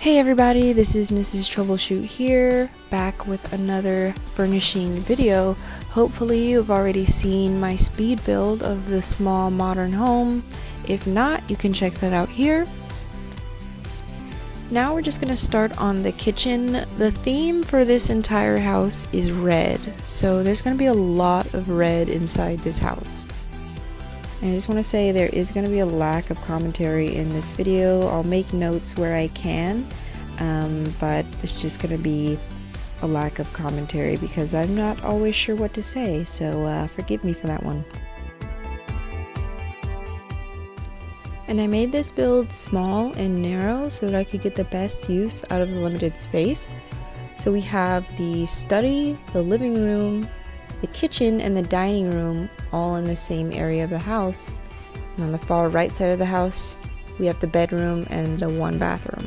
Hey everybody, this is Mrs. Troubleshoot here, back with another furnishing video. Hopefully you've already seen my speed build of the small modern home. If not, you can check that out here. Now we're just going to start on the kitchen. The theme for this entire house is red, so there's going to be a lot of red inside this house. And I just want to say there is going to be a lack of commentary in this video. I'll make notes where I can, but it's just going to be a lack of commentary because I'm not always sure what to say, so forgive me for that one. And I made this build small and narrow so that I could get the best use out of the limited space. So we have the study, the living room, the kitchen, and the dining room all in the same area of the house. And on the far right side of the house, we have the bedroom and the one bathroom.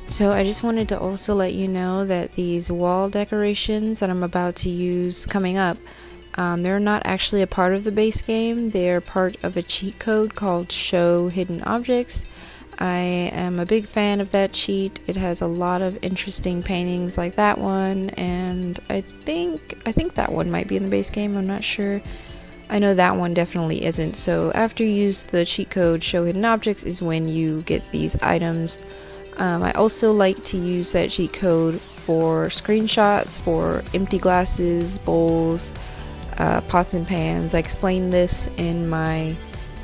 So I just wanted to also let you know that these wall decorations that I'm about to use coming up, they're not actually a part of the base game. They're part of a cheat code called Show Hidden Objects. I am a big fan of that cheat. It has a lot of interesting paintings like that one, and I think that one might be in the base game. I'm not sure. I know that one definitely isn't. So after you use the cheat code Show Hidden Objects is when you get these items. I also like to use that cheat code for screenshots for empty glasses, bowls, pots and pans. I explained this in my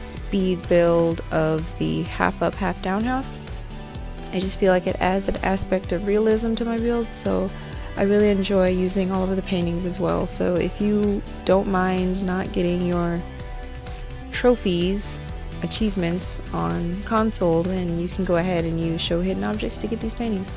speed build of the half up, half down house. I just feel like it adds an aspect of realism to my build, so I really enjoy using all of the paintings as well. So if you don't mind not getting your trophies, achievements on console, then you can go ahead and use Show Hidden Objects to get these paintings.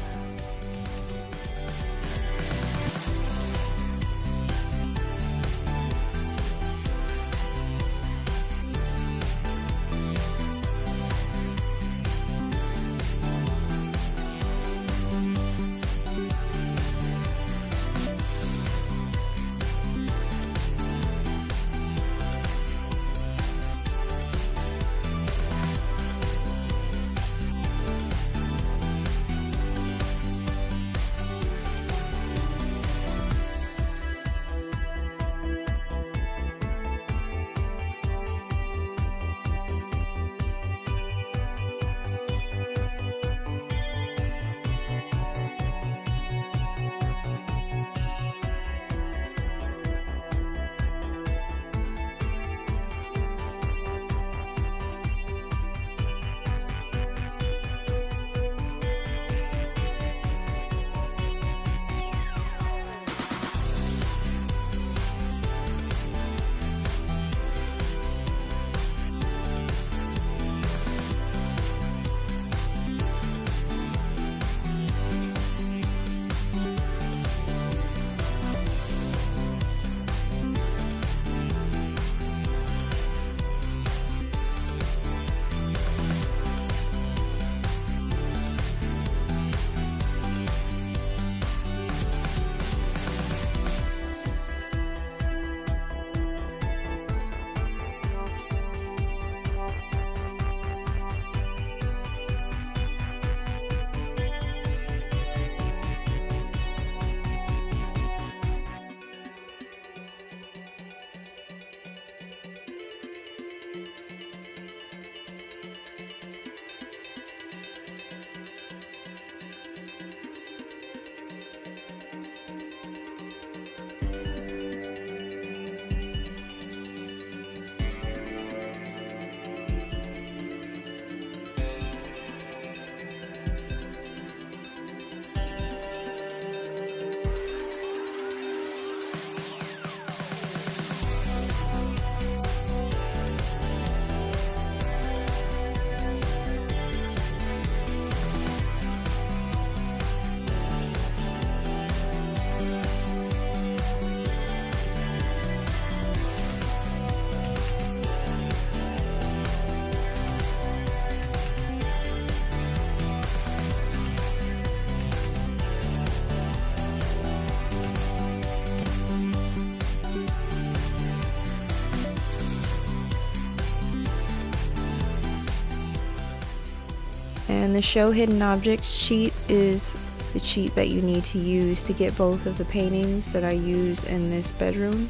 And the show hidden objects sheet is the sheet that you need to use to get both of the paintings that I use in this bedroom.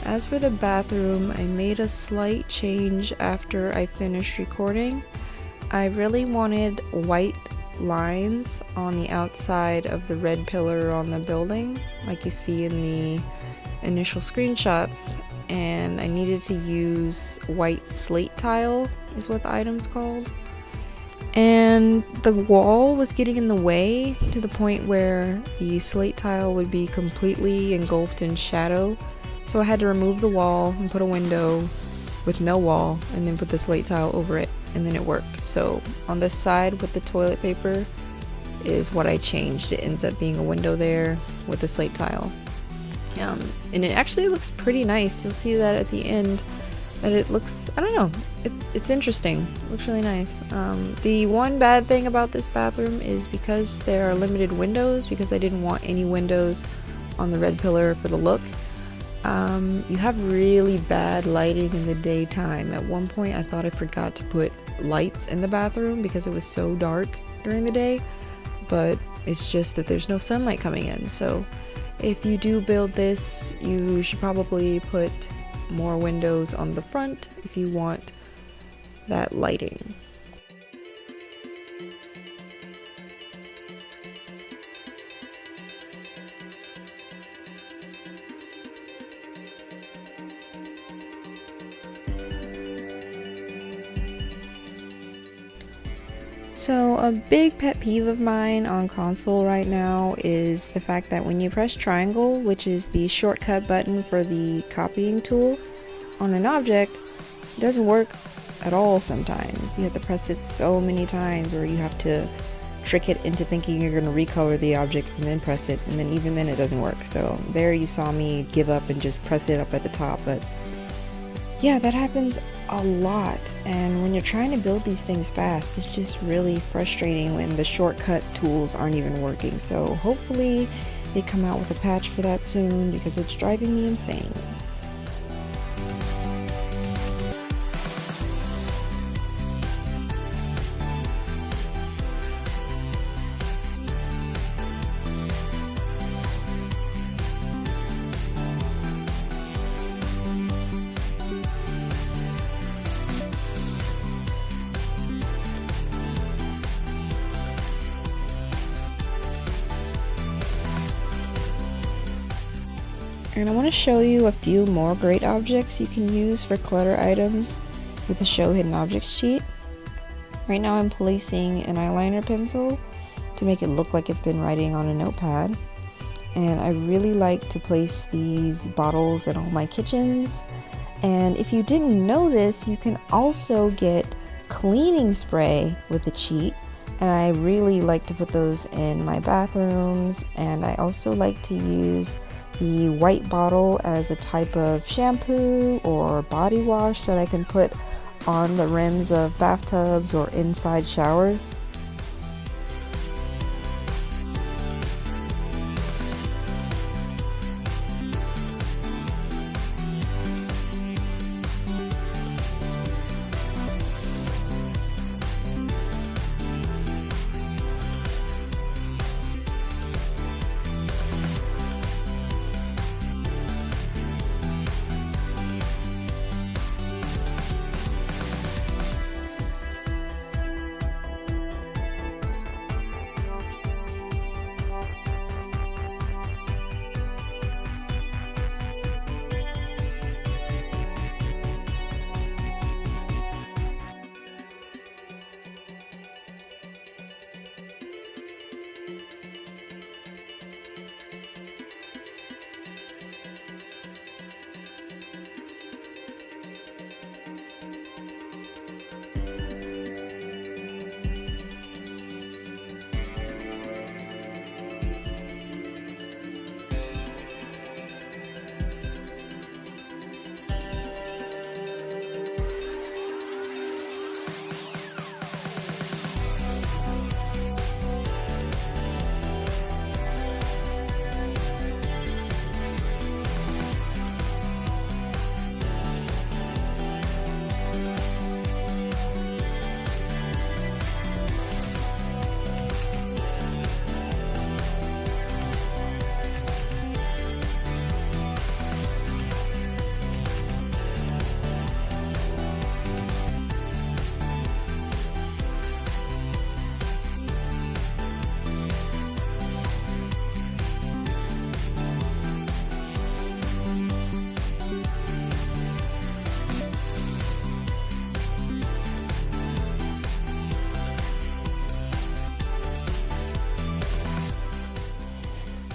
As for the bathroom, I made a slight change after I finished recording. I really wanted white lines on the outside of the red pillar on the building, like you see in the initial screenshots, and I needed to use white slate tile, is what the item's called. And the wall was getting in the way to the point where the slate tile would be completely engulfed in shadow. So I had to remove the wall and put a window with no wall and then put the slate tile over it, and then it worked. So on this side with the toilet paper is what I changed. It ends up being a window there with the slate tile. And it actually looks pretty nice. You'll see that at the end that it looks, I don't know, it's interesting. It looks really nice. The one bad thing about this bathroom is because there are limited windows, because I didn't want any windows on the red pillar for the look. You have really bad lighting in the daytime. At one point I thought I forgot to put lights in the bathroom because it was so dark during the day, but it's just that there's no sunlight coming in. So if you do build this, you should probably put more windows on the front if you want that lighting. So a big pet peeve of mine on console right now is the fact that when you press triangle, which is the shortcut button for the copying tool, on an object, it doesn't work at all sometimes. You have to press it so many times, or you have to trick it into thinking you're going to recolor the object and then press it, and then even then it doesn't work. So there you saw me give up and just press it up at the top, but yeah, that happens a lot, and when you're trying to build these things fast, it's just really frustrating when the shortcut tools aren't even working. So hopefully they come out with a patch for that soon, because it's driving me insane. And I want to show you a few more great objects you can use for clutter items with the show hidden objects sheet. Right now I'm placing an eyeliner pencil to make it look like it's been writing on a notepad. And I really like to place these bottles in all my kitchens. And if you didn't know this, you can also get cleaning spray with the cheat. And I really like to put those in my bathrooms. And I also like to use the white bottle as a type of shampoo or body wash that I can put on the rims of bathtubs or inside showers.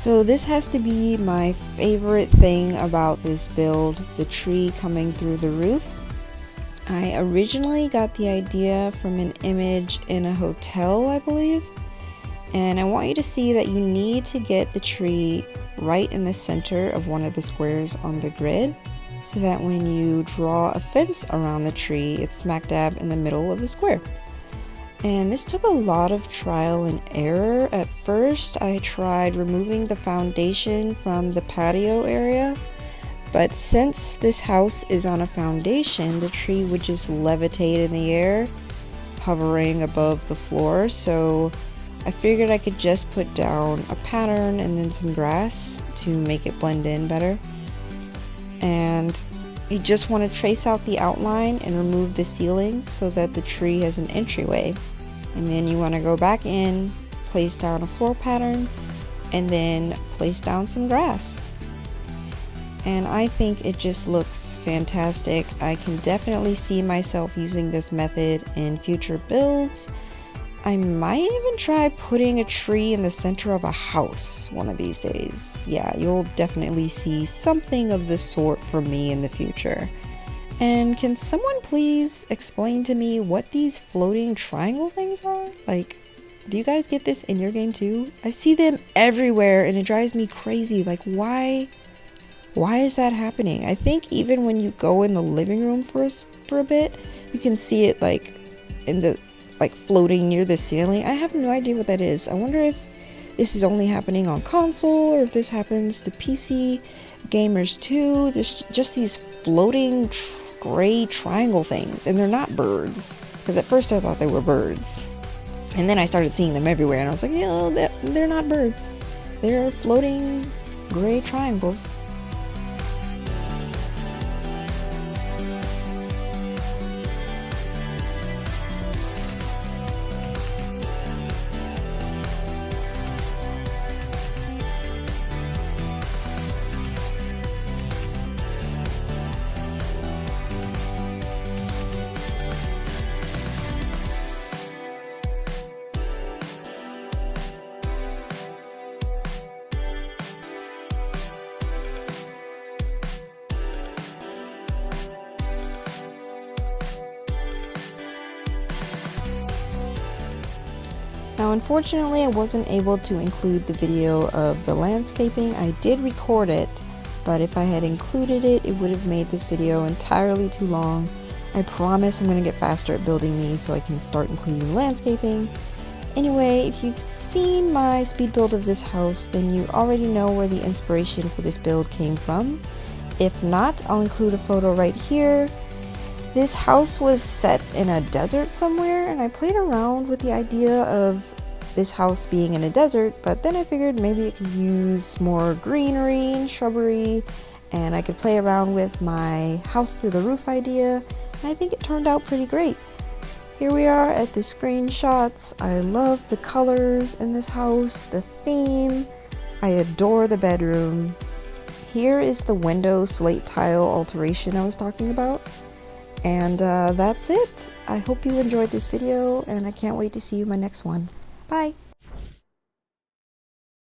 So this has to be my favorite thing about this build, the tree coming through the roof. I originally got the idea from an image in a hotel, I believe. And I want you to see that you need to get the tree right in the center of one of the squares on the grid, so that when you draw a fence around the tree, it's smack dab in the middle of the square. And this took a lot of trial and error. At first, I tried removing the foundation from the patio area, but since this house is on a foundation, the tree would just levitate in the air, hovering above the floor, so I figured I could just put down a pattern and then some grass to make it blend in better. And you just want to trace out the outline and remove the ceiling so that the tree has an entryway. And then you want to go back in, place down a floor pattern, and then place down some grass. And I think it just looks fantastic. I can definitely see myself using this method in future builds. I might even try putting a tree in the center of a house one of these days. Yeah, you'll definitely see something of this sort from me in the future. And can someone please explain to me what these floating triangle things are? Like, do you guys get this in your game too? I see them everywhere and it drives me crazy. Like, why is that happening? I think even when you go in the living room for a bit, you can see it like in the floating near the ceiling. I have no idea what that is. I wonder if this is only happening on console or if this happens to PC gamers too. There's just these floating gray triangle things, and they're not birds, because at first I thought they were birds, and then I started seeing them everywhere and I was like, yeah, they're not birds, they're floating gray triangles. Now unfortunately I wasn't able to include the video of the landscaping. I did record it, but if I had included it, it would have made this video entirely too long. I promise I'm going to get faster at building these so I can start including landscaping. Anyway, if you've seen my speed build of this house, then you already know where the inspiration for this build came from. If not, I'll include a photo right here. This house was set in a desert somewhere, and I played around with the idea of this house being in a desert, but then I figured maybe it could use more greenery and shrubbery, and I could play around with my house to the roof idea, and I think it turned out pretty great. Here we are at the screenshots. I love the colors in this house, the theme. I adore the bedroom. Here is the window slate tile alteration I was talking about. And that's it. I hope you enjoyed this video, and I can't wait to see you in my next one. Bye!